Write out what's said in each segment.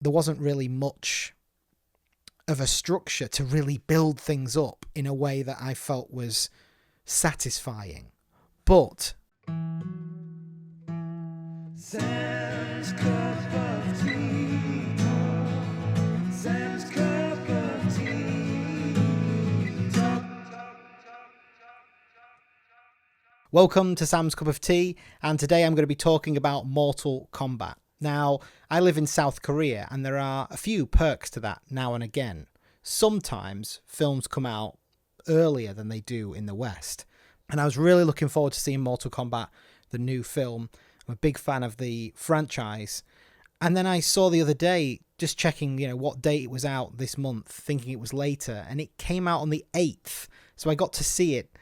there wasn't really much of a structure to really build things up in a way that I felt was satisfying. But Sam's cup of tea. Sam's cup of tea. Welcome to Sam's Cup of Tea, and today I'm going to be talking about Mortal Kombat. Now, I live in South Korea, and there are a few perks to that now and again. Sometimes films come out earlier than they do in the West, and I was really looking forward to seeing Mortal Kombat, the new film. I'm a big fan of the franchise, and then I saw the other day, just checking, what date it was out this month, thinking it was later, and it came out on the 8th, so I got to see it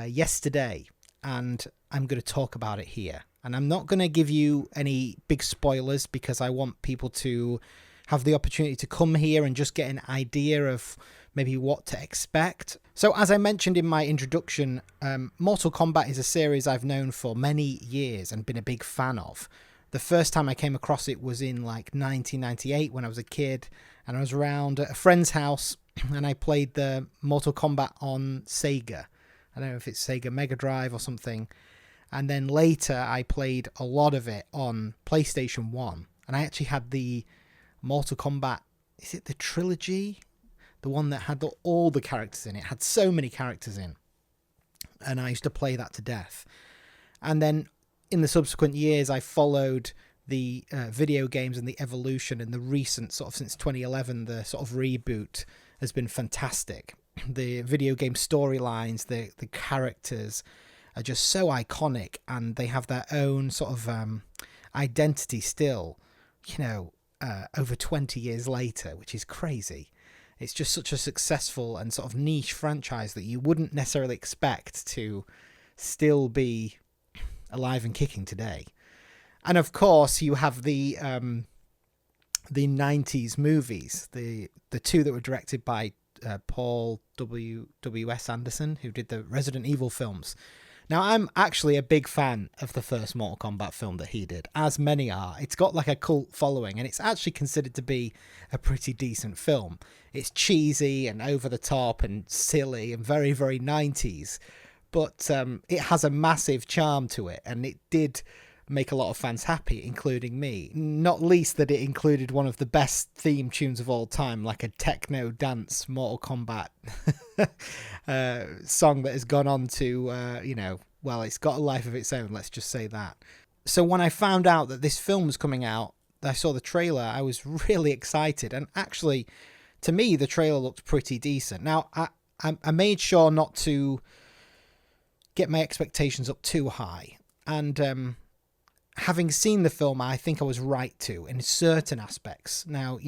yesterday. And I'm going to talk about it here. And I'm not going to give you any big spoilers because I want people to have the opportunity to come here and just get an idea of maybe what to expect. So as I mentioned in my introduction, Mortal Kombat is a series I've known for many years and been a big fan of. The first time I came across it was in 1998 when I was a kid, and I was around at a friend's house and I played the Mortal Kombat on Sega. I don't know if it's Sega Mega Drive or something. And then later I played a lot of it on PlayStation 1. And I actually had the Mortal Kombat, is it the trilogy? The one that had all the characters in it. It had so many characters in. And I used to play that to death. And then in the subsequent years I followed the video games and the evolution, and the recent since 2011, the sort of reboot has been fantastic. The video game storylines, the characters are just so iconic, and they have their own sort of identity still, over 20 years later, which is crazy. It's just such a successful and sort of niche franchise that you wouldn't necessarily expect to still be alive and kicking today. And of course, you have the 90s movies, the two that were directed by Paul W.S. Anderson, who did the Resident Evil films. Now, I'm actually a big fan of the first Mortal Kombat film that he did, as many are. It's got a cult following, and it's actually considered to be a pretty decent film. It's cheesy and over the top and silly and very, very 90s, but it has a massive charm to it, and it did make a lot of fans happy, including me. Not least that it included one of the best theme tunes of all time, like a techno dance Mortal Kombat song that has gone on to, it's got a life of its own, let's just say that. So when I found out that this film was coming out, I saw the trailer, I was really excited, and actually, to me, the trailer looked pretty decent. Now, I made sure not to get my expectations up too high, and having seen the film, I think I was right to in certain aspects. Now,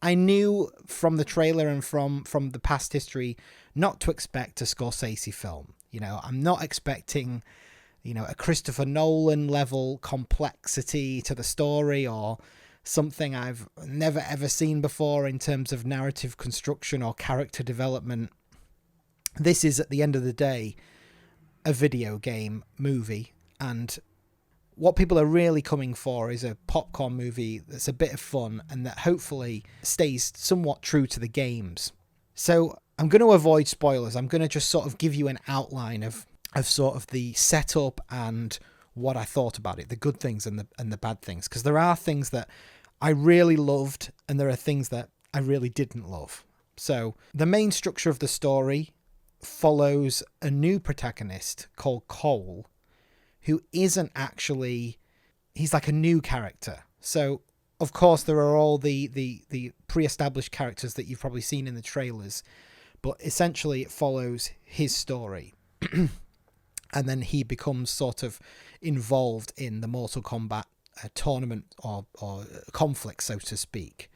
I knew from the trailer and from the past history not to expect a Scorsese film. I'm not expecting, a Christopher Nolan level complexity to the story, or something I've never ever seen before in terms of narrative construction or character development. This is, at the end of the day, a video game movie, and what people are really coming for is a popcorn movie that's a bit of fun and that hopefully stays somewhat true to the games. So I'm going to avoid spoilers. I'm going to just sort of give you an outline of sort of the setup and what I thought about it, the good things and the bad things, because there are things that I really loved and there are things that I really didn't love. So the main structure of the story follows a new protagonist called Cole, who isn't actually, he's like a new character. So, of course, there are all the pre-established characters that you've probably seen in the trailers, but essentially it follows his story. And then he becomes sort of involved in the Mortal Kombat tournament or conflict, so to speak.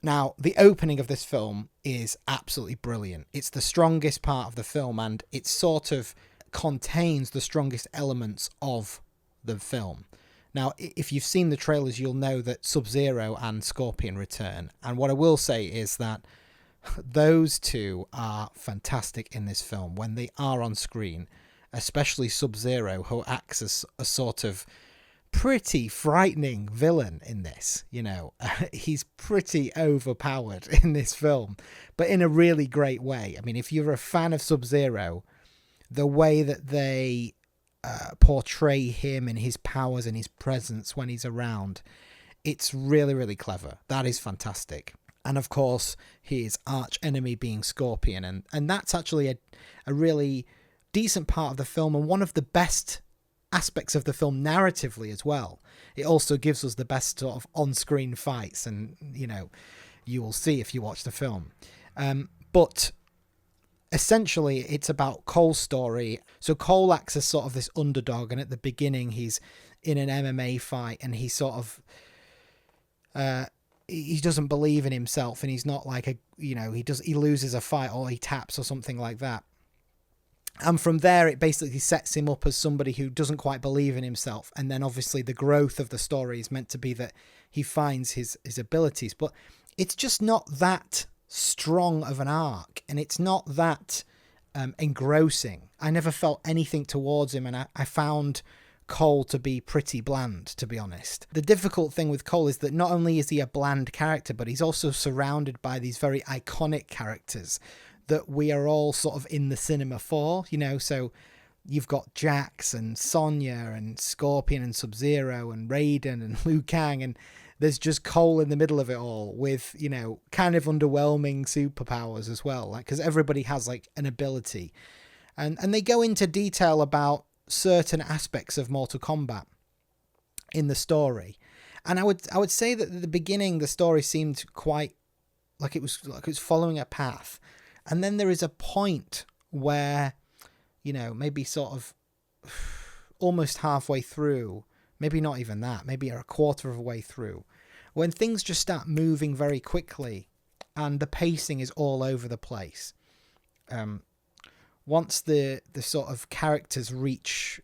Now, the opening of this film is absolutely brilliant. It's the strongest part of the film, and it sort of contains the strongest elements of the film. Now, if you've seen the trailers, you'll know that Sub-Zero and Scorpion return. And what I will say is that those two are fantastic in this film when they are on screen, especially Sub-Zero, who acts as a sort of pretty frightening villain in this. He's pretty overpowered in this film, but in a really great way. I mean, if you're a fan of Sub-Zero, the way that they portray him and his powers and his presence when he's around, it's really, really clever. That is fantastic. And of course, his arch enemy being Scorpion, and that's actually a really decent part of the film, and one of the best aspects of the film narratively as well. It also gives us the best sort of on-screen fights, and you will see if you watch the film. But essentially, it's about Cole's story. So Cole acts as sort of this underdog, and at the beginning, he's in an MMA fight, and he sort of he doesn't believe in himself, and he's not like he loses a fight or he taps or something like that. And from there, it basically sets him up as somebody who doesn't quite believe in himself. And then obviously the growth of the story is meant to be that he finds his abilities. But it's just not that strong of an arc, and it's not that engrossing. I never felt anything towards him, and I found Cole to be pretty bland, to be honest. The difficult thing with Cole is that not only is he a bland character, but he's also surrounded by these very iconic characters that we are all sort of in the cinema for, so you've got Jax and Sonya and Scorpion and Sub-Zero and Raiden and Liu Kang, and there's just Cole in the middle of it all with, kind of underwhelming superpowers as well, because everybody has like an ability. And they go into detail about certain aspects of Mortal Kombat in the story. And I would say that at the beginning, the story seemed quite like it was following a path. And then there is a point where, maybe sort of almost halfway through, maybe not even that, maybe a quarter of a way through, when things just start moving very quickly and the pacing is all over the place. Once the sort of characters reach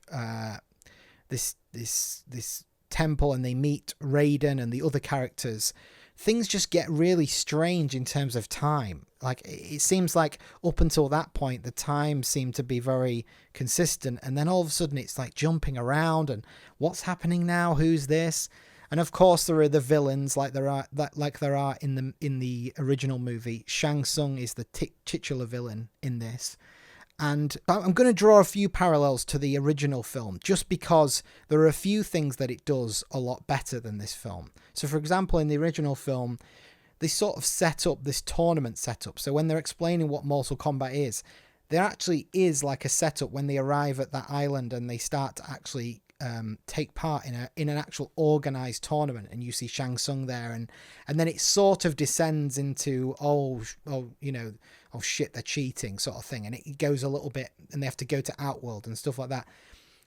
this temple and they meet Raiden and the other characters, things just get really strange in terms of time. Like, it seems like up until that point, the time seemed to be very consistent. And then all of a sudden it's like jumping around and what's happening now? Who's this? And of course there are the villains like there are in the original movie. Shang Tsung is the titular villain in this. And I'm going to draw a few parallels to the original film just because there are a few things that it does a lot better than this film. So, for example, in the original film, they sort of set up this tournament setup. So when they're explaining what Mortal Kombat is, there actually is like a setup when they arrive at that island and they start to actually take part in an actual organized tournament, and you see Shang Tsung there, and then it sort of descends into oh shit, they're cheating sort of thing, and it goes a little bit, and they have to go to Outworld and stuff like that.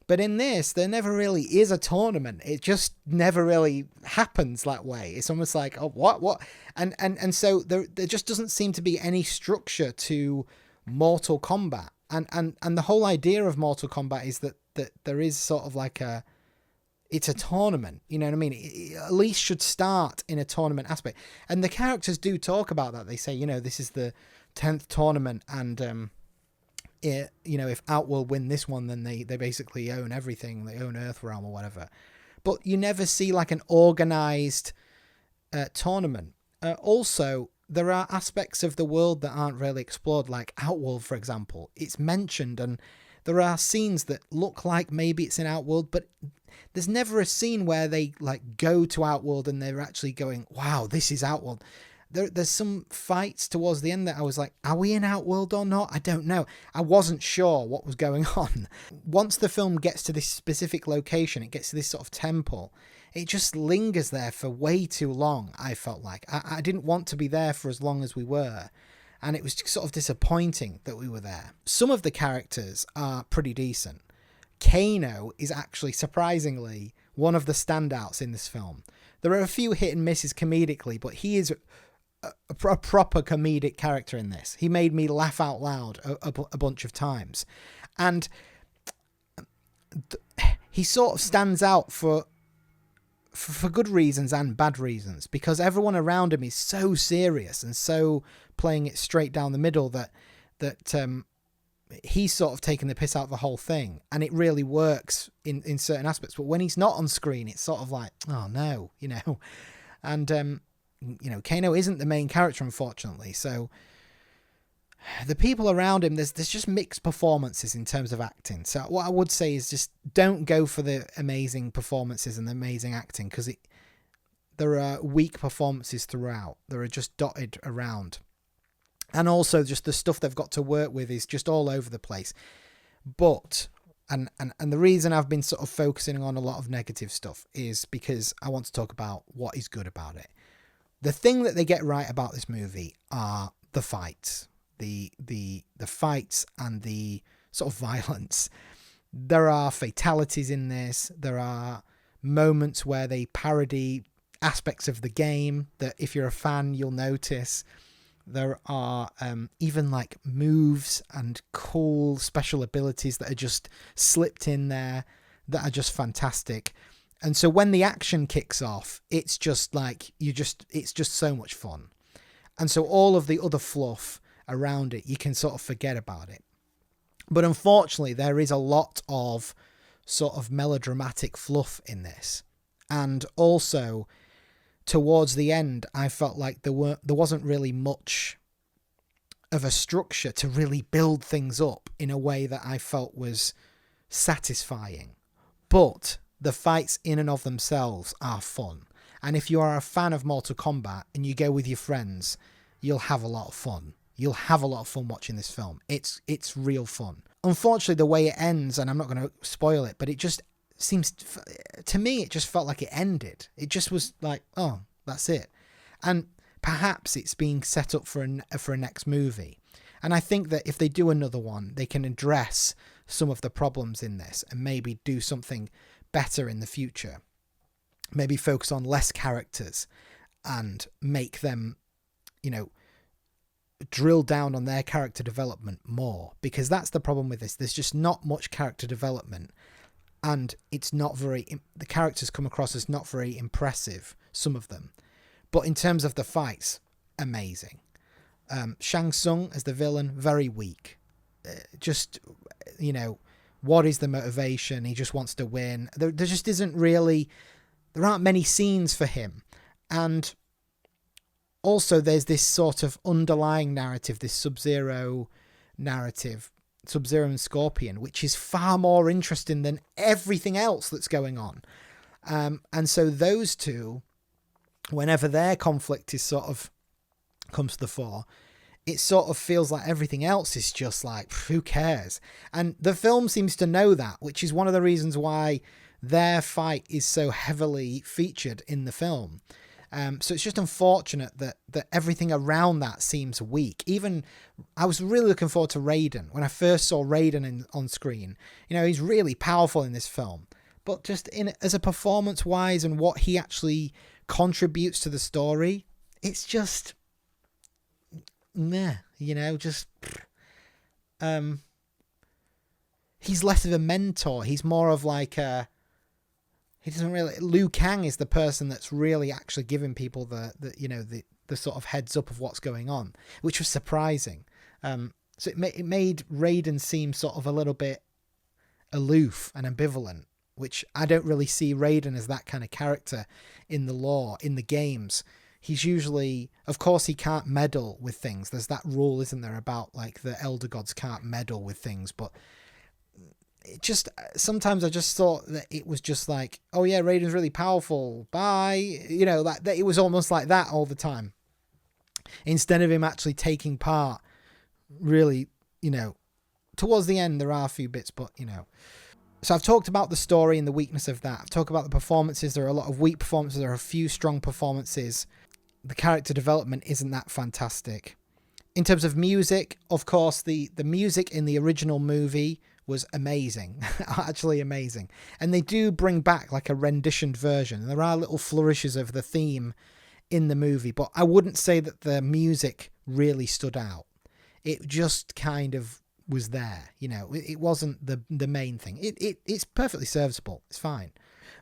But in this, there never really is a tournament. It just never really happens that way. It's almost like, oh, what? And so there just doesn't seem to be any structure to Mortal Kombat. And the whole idea of Mortal Kombat is that there is sort of like it's a tournament, you know what I mean? It at least should start in a tournament aspect. And the characters do talk about that. They say, this is the 10th tournament, and if Outworld win this one, then they basically own everything. They own Earthrealm or whatever. But you never see like an organized tournament. Also, there are aspects of the world that aren't really explored, like Outworld, for example. It's mentioned, and there are scenes that look like maybe it's in Outworld, but there's never a scene where they like go to Outworld and they're actually going, wow, this is Outworld. There's some fights towards the end that I was like, are we in Outworld or not? I don't know. I wasn't sure what was going on. Once the film gets to this specific location, it gets to this sort of temple, it just lingers there for way too long, I felt like. I didn't want to be there for as long as we were. And it was sort of disappointing that we were there. Some of the characters are pretty decent. Kano is actually, surprisingly, one of the standouts in this film. There are a few hit and misses comedically, but he is a proper comedic character in this. He made me laugh out loud a bunch of times. And he sort of stands out for good reasons and bad reasons, because everyone around him is so serious and so playing it straight down the middle that he's sort of taking the piss out of the whole thing, and it really works in certain aspects. But when he's not on screen, it's sort of like, oh no, and Kano isn't the main character, unfortunately. So the people around him, there's just mixed performances in terms of acting. So what I would say is just don't go for the amazing performances and the amazing acting, because there are weak performances throughout. There are just dotted around. And also just the stuff they've got to work with is just all over the place. But, and the reason I've been sort of focusing on a lot of negative stuff is because I want to talk about what is good about it. The thing that they get right about this movie are the fights. The fights and the sort of violence. There are fatalities in this. There are moments where they parody aspects of the game that if you're a fan, you'll notice. There are even like moves and cool special abilities that are just slipped in there that are just fantastic. And so when the action kicks off, it's just like it's just so much fun. And so all of the other fluff around it, you can sort of forget about it. But unfortunately, there is a lot of sort of melodramatic fluff in this. And also, towards the end, I felt like there wasn't really much of a structure to really build things up in a way that I felt was satisfying. But the fights in and of themselves are fun. And if you are a fan of Mortal Kombat and you go with your friends, you'll have a lot of fun. You'll have a lot of fun watching this film. It's real fun. Unfortunately, the way it ends, and I'm not going to spoil it, but it just seems, to me, it just felt like it ended. It just was like, oh, that's it. And perhaps it's being set up for a next movie. And I think that if they do another one, they can address some of the problems in this and maybe do something better in the future. Maybe focus on less characters and make them, drill down on their character development more, because that's the problem with this. There's just not much character development, and the characters come across as not very impressive, some of them. But in terms of the fights, amazing. Shang Tsung as the villain, very weak. What is the motivation? He just wants to win. There just isn't really, there aren't many scenes for him. And also there's this sort of underlying narrative, this Sub-Zero narrative, Sub-Zero and Scorpion, which is far more interesting than everything else that's going on. And so those two, whenever their conflict is sort of comes to the fore, it sort of feels like everything else is just like, who cares? And the film seems to know that, which is one of the reasons why their fight is so heavily featured in the film. So it's just unfortunate that everything around that seems weak. Even I was really looking forward to Raiden. When I first saw Raiden on screen, he's really powerful in this film. But just as a performance-wise and what he actually contributes to the story, it's just meh, he's less of a mentor. He's more of like he doesn't really. Liu Kang is the person that's really actually giving people the sort of heads up of what's going on, which was surprising. So it made Raiden seem sort of a little bit aloof and ambivalent, which I don't really see Raiden as that kind of character in the lore, in the games. He's usually, of course, he can't meddle with things. There's that rule, isn't there, about like the elder gods can't meddle with things. But it just, sometimes I just thought that it was just like, oh yeah, Raiden's really powerful. Bye. That it was almost like that all the time. Instead of him actually taking part, really, towards the end, there are a few bits, but, So I've talked about the story and the weakness of that. I've talked about the performances. There are a lot of weak performances. There are a few strong performances. The character development isn't that fantastic. In terms of music, of course, the music in the original movie was amazing. Actually amazing. And they do bring back like a renditioned version. There are little flourishes of the theme in the movie, but I wouldn't say that the music really stood out. It just kind of was there, it wasn't the main thing. It's perfectly serviceable. It's fine.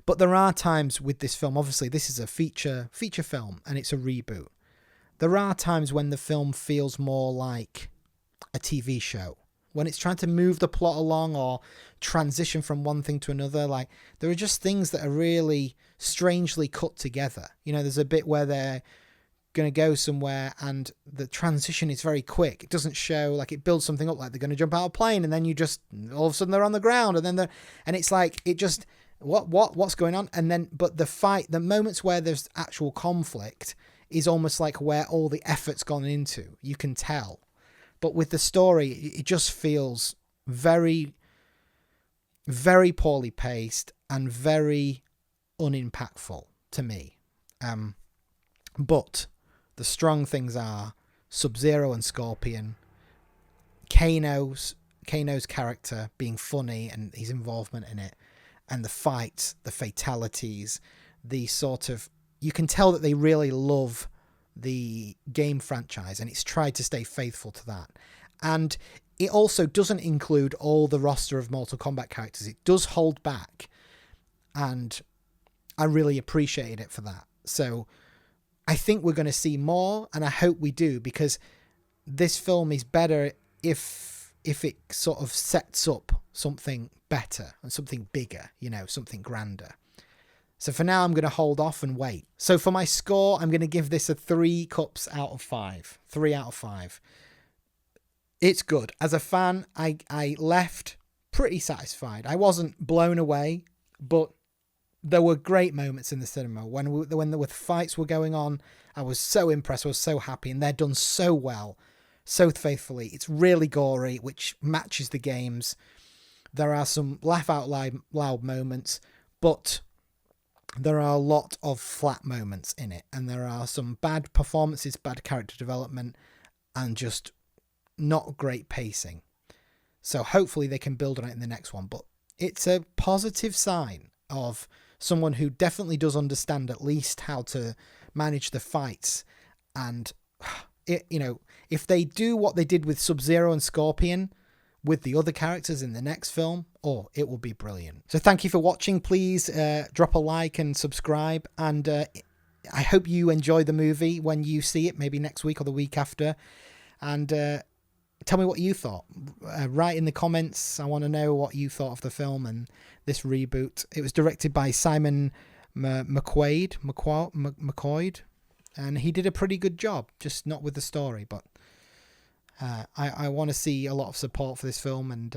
But there are times with this film, obviously this is a feature film and it's a reboot. There are times when the film feels more like a TV show, when it's trying to move the plot along or transition from one thing to another. Like, there are just things that are really strangely cut together. You know, there's a bit where they're going to go somewhere and the transition is very quick. It doesn't show, like, it builds something up like they're going to jump out of a plane, and then you just, all of a sudden they're on the ground, and then and it's like, it just, what's going on? And then, but the fight, the moments where there's actual conflict is almost like where all the effort's gone into. You can tell. But with the story, it just feels very, very poorly paced and very unimpactful to me. But the strong things are Sub-Zero and Scorpion, Kano's character being funny and his involvement in it, and the fights, the fatalities, the sort of, you can tell that they really love the game franchise, and it's tried to stay faithful to that. And it also doesn't include all the roster of Mortal Kombat characters. It does hold back, and I really appreciated it for that. So I think we're going to see more, and I hope we do, because this film is better if it sort of sets up something better and something bigger, you know, something grander. So for now, I'm going to hold off and wait. So for my score, I'm going to give this a 3 cups out of 5. 3 out of 5. It's good. As a fan, I left pretty satisfied. I wasn't blown away, but there were great moments in the cinema. When the fights were going on, I was so impressed. I was so happy, and they're done so well, so faithfully. It's really gory, which matches the games. There are some laugh out loud moments, but there are a lot of flat moments in it, and there are some bad performances, bad character development, and just not great pacing. So hopefully they can build on it in the next one, but it's a positive sign of someone who definitely does understand at least how to manage the fights. And it, you know, if they do what they did with Sub-Zero and Scorpion with the other characters in the next film, it will be brilliant. So thank you for watching. Please drop a like and subscribe, and I hope you enjoy the movie when you see it, maybe next week or the week after, and tell me what you thought. Write in the comments. I want to know what you thought of the film and this reboot. It was directed by Simon McQuaid, and he did a pretty good job, just not with the story, but I want to see a lot of support for this film, and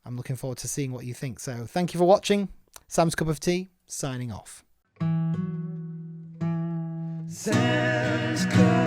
I'm looking forward to seeing what you think. So thank you for watching. Sam's Cup of Tea, signing off. Sam's Cup.